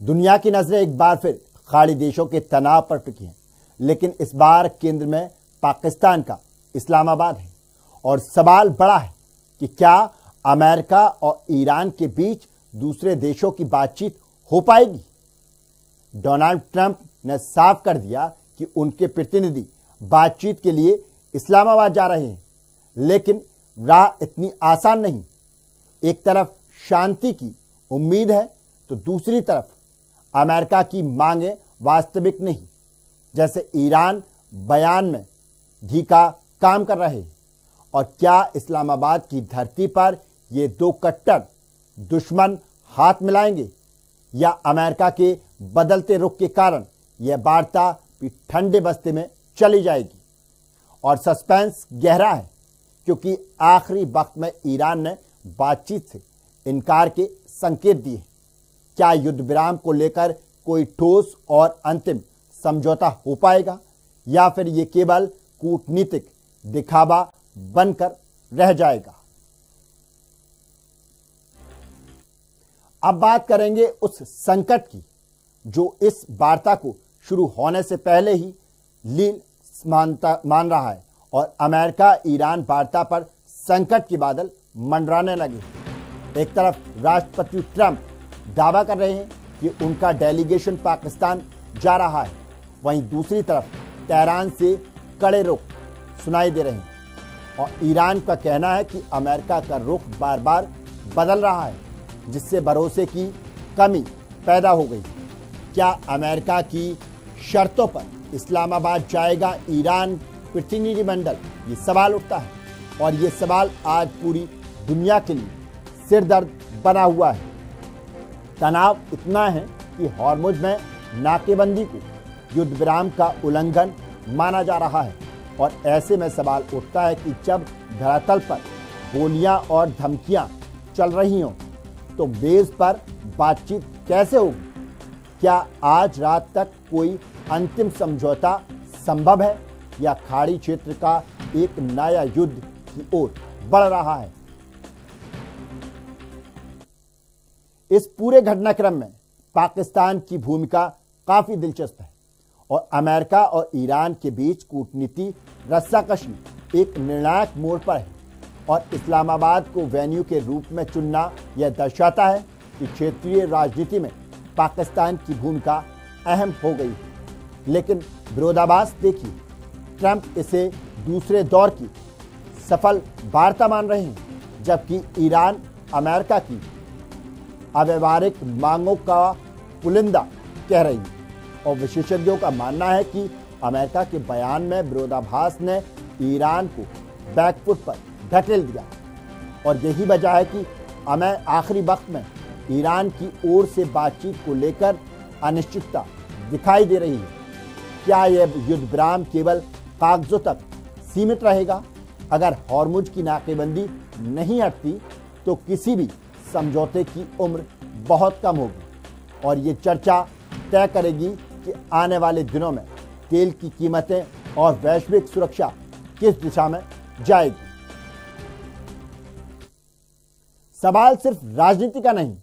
दुनिया की नजरें एक बार फिर खाड़ी देशों के तनाव पर टिकी हैं, लेकिन इस बार केंद्र में पाकिस्तान का इस्लामाबाद है और सवाल बड़ा है कि क्या अमेरिका और ईरान के बीच दूसरे देशों की बातचीत हो पाएगी। डोनाल्ड ट्रंप ने साफ कर दिया कि उनके प्रतिनिधि बातचीत के लिए इस्लामाबाद जा रहे हैं, लेकिन राह इतनी आसान नहीं। एक तरफ शांति की उम्मीद है तो दूसरी तरफ अमेरिका की मांगें वास्तविक नहीं। जैसे ईरान बयान में घी का काम कर रहे हैं। और क्या इस्लामाबाद की धरती पर ये दो कट्टर दुश्मन हाथ मिलाएंगे या अमेरिका के बदलते रुख के कारण यह वार्ता भी ठंडे बस्ते में चली जाएगी। और सस्पेंस गहरा है क्योंकि आखिरी वक्त में ईरान ने बातचीत से इनकार के संकेत दिए। क्या युद्ध विराम को लेकर कोई ठोस और अंतिम समझौता हो पाएगा या फिर ये केवल कूटनीतिक दिखावा बनकर रह जाएगा। अब बात करेंगे उस संकट की जो इस वार्ता को शुरू होने से पहले ही लील मान रहा है और अमेरिका ईरान वार्ता पर संकट के बादल मंडराने लगे। एक तरफ राष्ट्रपति ट्रंप दावा कर रहे हैं कि उनका डेलीगेशन पाकिस्तान जा रहा है, वहीं दूसरी तरफ तेहरान से कड़े रुख सुनाई दे रहे हैं और ईरान का कहना है कि अमेरिका का रुख बार बार बदल रहा है, जिससे भरोसे की कमी पैदा हो गई। क्या अमेरिका की शर्तों पर इस्लामाबाद जाएगा ईरान प्रतिनिधिमंडल, ये सवाल उठता है और ये सवाल आज पूरी दुनिया के लिए सिरदर्द बना हुआ है। तनाव इतना है कि हॉर्मुज में नाकेबंदी को युद्ध विराम का उल्लंघन माना जा रहा है और ऐसे में सवाल उठता है कि जब धरातल पर गोलियां और धमकियां चल रही हों तो बेस पर बातचीत कैसे होगी। क्या आज रात तक कोई अंतिम समझौता संभव है या खाड़ी क्षेत्र का एक नया युद्ध की ओर बढ़ रहा है। इस पूरे घटनाक्रम में पाकिस्तान की भूमिका काफी दिलचस्प है और अमेरिका और ईरान के बीच कूटनीति रस्साकशी एक निर्णायक मोड़ पर है और इस्लामाबाद को वेन्यू के रूप में चुनना यह दर्शाता है कि क्षेत्रीय राजनीति में पाकिस्तान की भूमिका अहम हो गई है। लेकिन विरोधाभास देखिए, ट्रंप इसे दूसरे दौर की सफल वार्ता मान रहे हैं, जबकि ईरान अमेरिका की अव्यवहारिक मांगों का पुलिंदा कह रही है और विशेषज्ञों का मानना है कि अमेरिका के बयान में विरोधाभास ने ईरान को बैकफुट पर धकेल दिया और यही वजह है कि आखिरी वक्त में ईरान की ओर से बातचीत को लेकर अनिश्चितता दिखाई दे रही है। क्या यह युद्ध विराम केवल कागजों तक सीमित रहेगा? अगर हॉर्मुज की नाकेबंदी नहीं हटती तो किसी भी समझौते की उम्र बहुत कम होगी और ये चर्चा तय करेगी कि आने वाले दिनों में तेल की कीमतें और वैश्विक सुरक्षा किस दिशा में जाएगी। सवाल सिर्फ राजनीति का नहीं,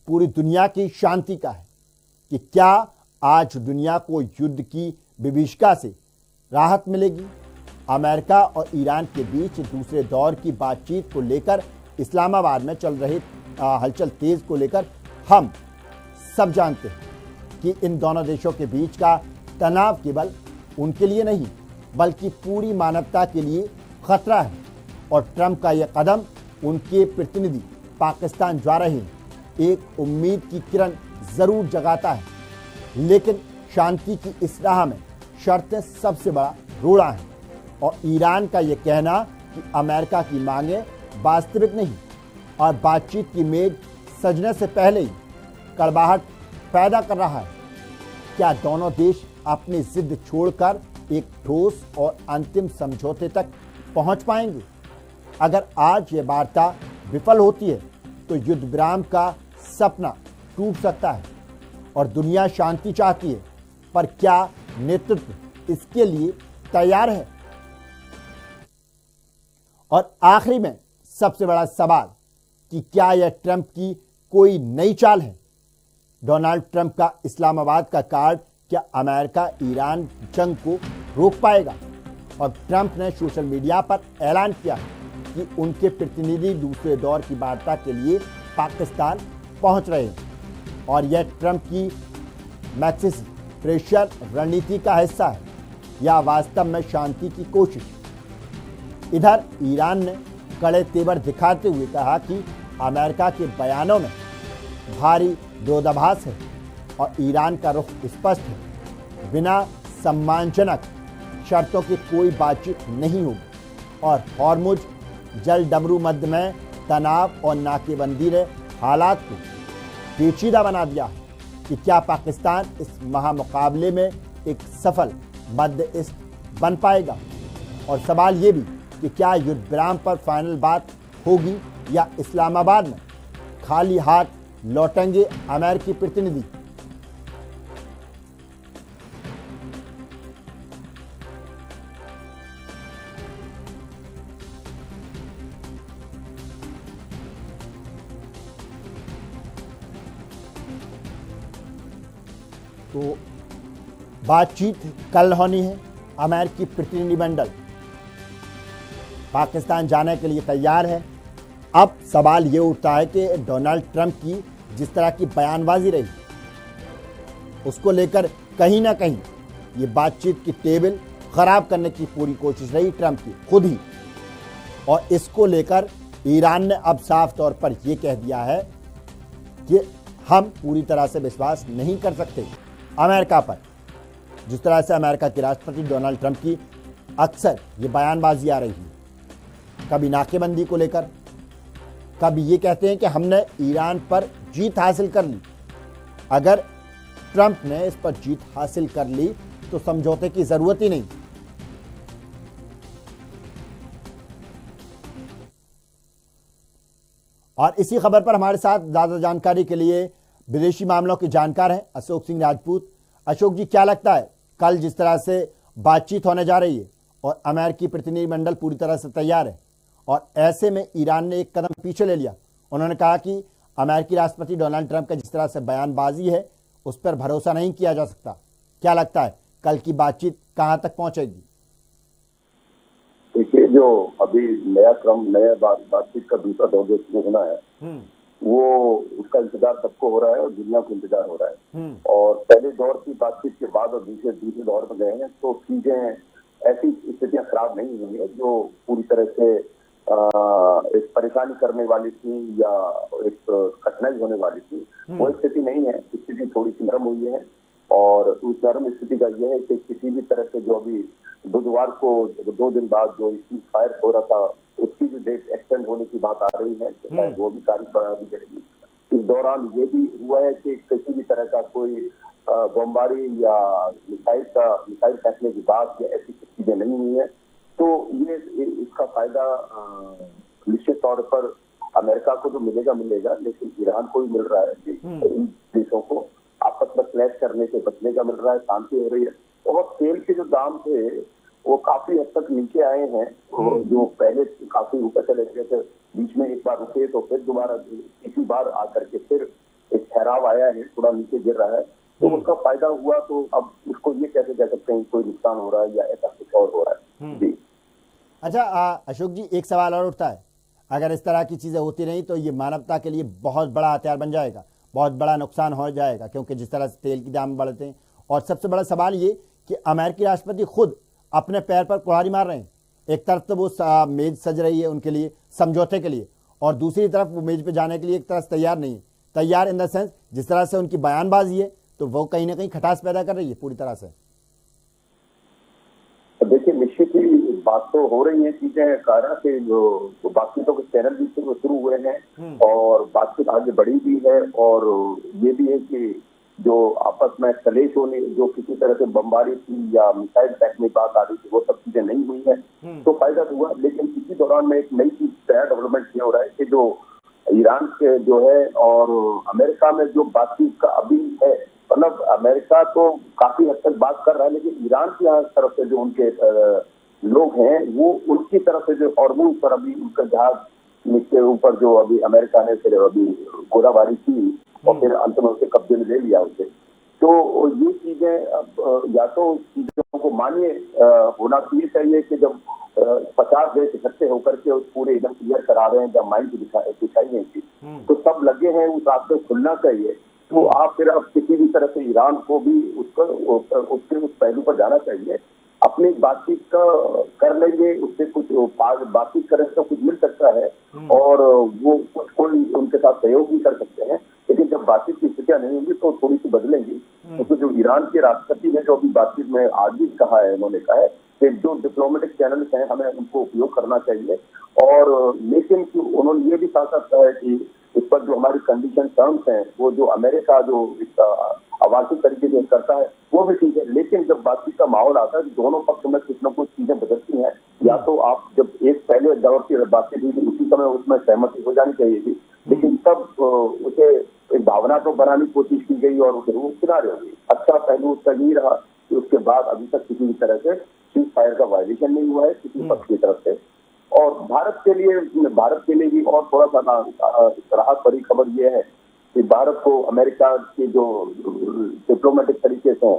पूरी दुनिया की शांति का है कि क्या आज दुनिया को युद्ध की विभीषिका से राहत मिलेगी। अमेरिका और ईरान के बीच दूसरे दौर की बातचीत को लेकर इस्लामाबाद में चल रही हलचल तेज को लेकर हम सब जानते हैं कि इन दोनों देशों के बीच का तनाव केवल उनके लिए नहीं बल्कि पूरी मानवता के लिए खतरा है और ट्रंप का यह कदम उनके प्रतिनिधि पाकिस्तान जा रहे हैं एक उम्मीद की किरण जरूर जगाता है। लेकिन शांति की इस राह में शर्तें सबसे बड़ा रोड़ा है और ईरान का यह कहना कि अमेरिका की मांगें वास्तविक नहीं और बातचीत की मेज सजने से पहले ही कड़वाहट पैदा कर रहा है। क्या दोनों देश अपनी जिद छोड़कर एक ठोस और अंतिम समझौते तक पहुंच पाएंगे? अगर आज ये वार्ता विफल होती है तो युद्ध विराम का सपना टूट सकता है और दुनिया शांति चाहती है, पर क्या नेतृत्व इसके लिए तैयार है? और आखिरी में सबसे बड़ा सवाल कि क्या यह ट्रंप की कोई नई चाल है? डोनाल्ड ट्रंप का इस्लामाबाद का कार्ड, क्या अमेरिका ईरान जंग को रोक पाएगा? और ट्रंप ने सोशल मीडिया पर ऐलान किया कि उनके प्रतिनिधि दूसरे दौर की वार्ता के लिए पाकिस्तान पहुंच रहे हैं और यह ट्रंप की मैक्सिस प्रेशर रणनीति का हिस्सा है या वास्तव में शांति की कोशिश। इधर ईरान ने कड़े तेवर दिखाते हुए कहा कि अमेरिका के बयानों में भारी विरोधाभास है और ईरान का रुख स्पष्ट है, बिना सम्मानजनक शर्तों की कोई बातचीत नहीं होगी। और हॉर्मुज जल डमरू मध्य में तनाव और नाकेबंदी ने हालात को पेचीदा बना दिया है कि क्या पाकिस्तान इस महामुकाबले में एक सफल मध्य ईस्ट बन पाएगा। और सवाल ये भी कि क्या युद्ध विराम पर फाइनल बात होगी या इस्लामाबाद में खाली हाथ लौटेंगे अमेरिकी प्रतिनिधि। तो बातचीत कल होनी है। अमेरिकी प्रतिनिधिमंडल पाकिस्तान जाने के लिए तैयार है। अब सवाल ये उठता है कि डोनाल्ड ट्रंप की जिस तरह की बयानबाजी रही, उसको लेकर कहीं ना कहीं ये बातचीत की टेबल खराब करने की पूरी कोशिश रही ट्रंप की खुद ही। और इसको लेकर ईरान ने अब साफ तौर पर यह कह दिया है कि हम पूरी तरह से विश्वास नहीं कर सकते अमेरिका पर। जिस तरह से अमेरिका के राष्ट्रपति डोनाल्ड ट्रंप की अक्सर ये बयानबाजी आ रही है, कभी नाकेबंदी को लेकर, कभी ये कहते हैं कि हमने ईरान पर जीत हासिल कर ली। अगर ट्रंप ने इस पर जीत हासिल कर ली तो समझौते की जरूरत ही नहीं। और इसी खबर पर हमारे साथ ज्यादा जानकारी के लिए विदेशी मामलों के जानकार हैं अशोक सिंह राजपूत। अशोक जी, क्या लगता है कल जिस तरह से बातचीत होने जा रही है और अमेरिकी प्रतिनिधिमंडल पूरी तरह से तैयार है और ऐसे में ईरान ने एक कदम पीछे ले लिया। उन्होंने कहा कि अमेरिकी राष्ट्रपति डोनाल्ड ट्रंप का जिस तरह से बयानबाजी है उस पर भरोसा नहीं किया जा सकता। क्या लगता है कल की बातचीत कहां तक पहुंचेगी? देखिए, जो अभी नया क्रम, नया बातचीत का दूसरा दौर जो शुरू होना है, वो उसका इंतजार सबको हो रहा है और दुनिया को इंतजार हो रहा है। और पहले दौर की बातचीत के बाद और दूसरे दौर में गए हैं तो चीजें ऐसी स्थितियां खराब नहीं हुई है जो पूरी तरह से एक परेशानी करने वाली थी या एक कठिनाई होने वाली थी। वो स्थिति नहीं है। स्थिति थोड़ी सी नरम हुई है और उस नरम स्थिति का यह है कि किसी भी तरह से जो अभी बुधवार को 2 दिन बाद जो सीज फायर हो रहा था उसकी भी डेट एक्सटेंड होने की बात आ रही है, वो भी तारीख बढ़ा दी जाएगी। इस दौरान ये भी हुआ है कि किसी भी तरह का कोई बमबारी या मिसाइल फेंकने की बात या ऐसी चीजें नहीं हुई है। तो ये इसका फायदा निश्चित तौर पर अमेरिका को तो मिलेगा, लेकिन ईरान को भी मिल रहा है। इन देशों को आपस में क्लैश करने से बचने का मिल रहा है, शांति हो रही है। और तेल के जो दाम थे वो काफी हद तक नीचे आए हैं। जो पहले काफी ऊपर चले गए थे, बीच में एक बार रुके तो फिर दोबारा इसी बार आकर के फिर एक ठहराव आया है, थोड़ा नीचे गिर रहा है। तो उसका फायदा हुआ। तो अब उसको ये कैसे कह सकते हैं कोई नुकसान हो रहा है या ऐसा कुछ और हो रहा है। जी अच्छा अशोक जी, एक सवाल और उठता है, अगर इस तरह की चीजें होती रही तो ये मानवता के लिए बहुत बड़ा हथियार बन जाएगा, बहुत बड़ा नुकसान हो जाएगा, क्योंकि जिस तरह से तेल के दाम बढ़ते हैं। और सबसे बड़ा सवाल ये कि अमेरिकी राष्ट्रपति खुद अपने पैर पर कुल्हाड़ी मार रहे हैं। एक तरफ तो वो मेज सज रही है उनके लिए समझौते के लिए, और दूसरी तरफ वो मेज पे जाने के लिए एक तरह से तैयार नहीं है। तैयार इन द सेंस जिस तरह से उनकी बयानबाजी है तो वो कहीं ना कहीं खटास पैदा कर रही है पूरी तरह से। देखिए, निश्चित ही बात तो हो रही है, चीजें कारण से जो बातचीतों के चैनल भी शुरू हुए हैं और बातचीत आगे बढ़ी भी है। और ये भी है कि जो आपस में कलेश होने, जो किसी तरह से बमबारी थी या मिसाइल फेंकने की बात आ रही थी, वो सब चीजें नहीं हुई है। तो फायदा हुआ। लेकिन इसी दौरान में एक नई चीज नया डेवलपमेंट ये हो रहा है कि जो ईरान के जो है और अमेरिका में जो बातचीत का अभी है, मतलब अमेरिका तो काफी हद तक बात कर रहा है, लेकिन ईरान की तरफ से जो उनके लोग हैं वो उनकी तरफ से जो हॉर्मूज पर अभी उनका जहाज के ऊपर जो अभी अमेरिका ने फिर अभी गोलाबारी की, और फिर अंत में उसे कब्जे में ले लिया उसे। तो ये चीजें अब या तो चीजों को मानिए होना तो ये चाहिए कि जब 50 देश इकट्ठे होकर के उस पूरे एकदम क्लियर करा रहे हैं, जब माइंड दिखाई गई थी तो सब लगे हैं उस रास्ते खुलना चाहिए। तो आप फिर अब किसी भी तरह से ईरान को भी उसके उस पहलू पर जाना चाहिए। अपनी बातचीत का कर लेंगे, उससे कुछ बातचीत करें तो कुछ मिल सकता है और वो कुछ कोई उनके साथ सहयोग भी कर सकते हैं। लेकिन जब बातचीत की स्थितियां नहीं होंगी तो थोड़ी सी बदलेंगी। तो जो ईरान के राष्ट्रपति ने जो अभी बातचीत में आज भी कहा है, उन्होंने कहा है कि जो डिप्लोमेटिक चैनल्स हैं हमें उनको उपयोग करना चाहिए। और लेकिन उन्होंने ये भी साथ साथ कहा है कि इस पर जो हमारी कंडीशन टर्म्स हैं वो जो अमेरिका जो इसका अवांछित तरीके से करता है वो भी ठीक है। लेकिन जब बातचीत का माहौल आता है तो दोनों पक्ष में कुछ न कुछ चीजें बदलती हैं। या तो आप जब एक पहले दौर की बातचीत हुई थी उसी समय उसमें सहमति हो जानी चाहिए थी, लेकिन तब उसे एक भावना को बनाने की कोशिश की गई और उसे वो किनारे हो गई। अच्छा पहलू उसका यही रहा कि उसके बाद अभी तक किसी भी तरह से सीज फायर का वायलेशन नहीं हुआ है किसी पक्ष की तरफ से। और भारत के लिए भी और थोड़ा सा राहत भरी खबर ये है कि भारत को अमेरिका के जो डिप्लोमेटिक तरीके से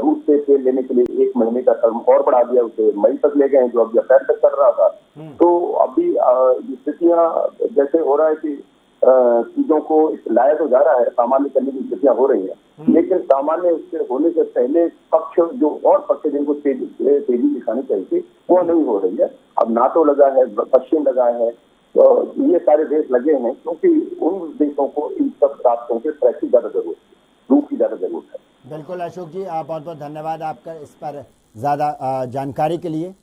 रूस से तेल लेने के लिए 1 महीने का टर्म और बढ़ा दिया, उसे मई तक ले गए जो अभी अप्रैल तक कर रहा था। तो अभी स्थितियां जैसे हो रहा है कि चीजों को लाया तो जा रहा है, सामान्य करने की स्थितियां हो रही है, लेकिन सामान्य उसके होने से पहले पक्ष जो और पक्ष जिनको तेजी दिखानी चाहिए थी वो नहीं हो रही है। अब नाटो लगा है, पश्चिम लगा है, तो ये सारे देश लगे हैं क्योंकि उन देशों को इन सब रास्तों के ट्रैक की ज्यादा जरूरत है, रूप की ज्यादा जरूरत है। बिल्कुल अशोक जी, बहुत बहुत धन्यवाद आपका इस पर ज्यादा जानकारी के लिए।